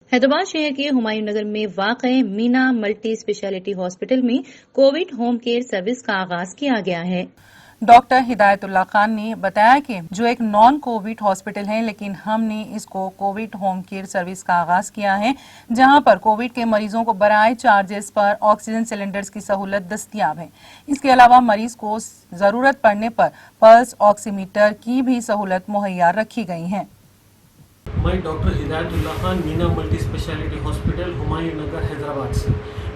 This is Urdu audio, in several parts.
حیدرآباد شہر کے ہمایوں نگر میں واقع مینا ملٹی اسپیشلٹی ہاسپٹل میں کووڈ ہوم کیئر سروس کا آغاز کیا گیا ہے۔ ڈاکٹر ہدایت اللہ خان نے بتایا کہ جو ایک نان کووڈ ہاسپٹل ہے لیکن ہم نے اس کو کووڈ ہوم کیئر سروس کا آغاز کیا ہے، جہاں پر کووڈ کے مریضوں کو برائے چارجز پر آکسیجن سلنڈرز کی سہولت دستیاب ہے۔ اس کے علاوہ مریض کو ضرورت پڑنے پر پلس آکسی میٹر کی بھی سہولت مہیا رکھی گئی ہے۔ میں doctor Hidayat Allah Khan Meena multi speciality hospital Humayun Nagar Hyderabad سے۔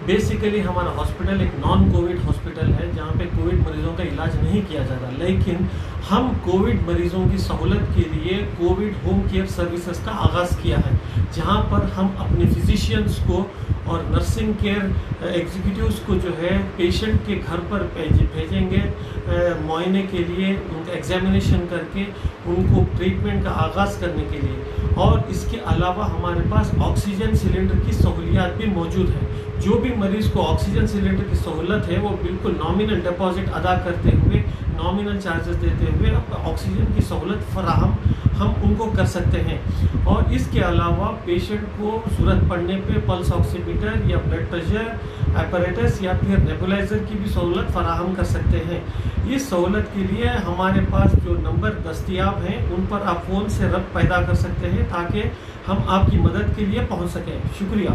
بیسیکلی ہمارا ہاسپٹل ایک نان کووڈ ہاسپٹل ہے جہاں پہ کووڈ مریضوں کا علاج نہیں کیا جاتا، لیکن ہم کووڈ مریضوں کی سہولت کے لیے کووڈ ہوم کیئر سروسز کا آغاز کیا ہے، جہاں پر ہم اپنے فزیشینز کو اور نرسنگ کیئر ایگزیکٹوز کو جو ہے پیشنٹ کے گھر پر بھیجیں گے معائنے کے لیے، ان کا ایگزامینیشن کر کے ان کو ٹریٹمنٹ کا آغاز کرنے کے لیے۔ اور اس کے علاوہ ہمارے پاس آکسیجن سلنڈر کی سہولیات بھی موجود ہیں۔ جو بھی مریض کو آکسیجن سلنڈر کی سہولت ہے وہ بالکل نامنل ڈپازٹ ادا کرتے ہوئے، نامنل چارجز دیتے ہوئے آکسیجن کی سہولت فراہم ہم ان کو کر سکتے ہیں۔ اور اس کے علاوہ پیشنٹ کو ضرورت پڑنے پہ پلس آکسی میٹر یا بلڈ پریشر ایپریٹس یا پھر نیبولائزر کی بھی سہولت فراہم کر سکتے ہیں۔ اس سہولت کے لیے ہمارے پاس جو نمبر دستیاب ہیں ان پر آپ فون سے ربط پیدا کر سکتے ہیں تاکہ ہم آپ کی مدد کے لیے پہنچ سکیں۔ شکریہ۔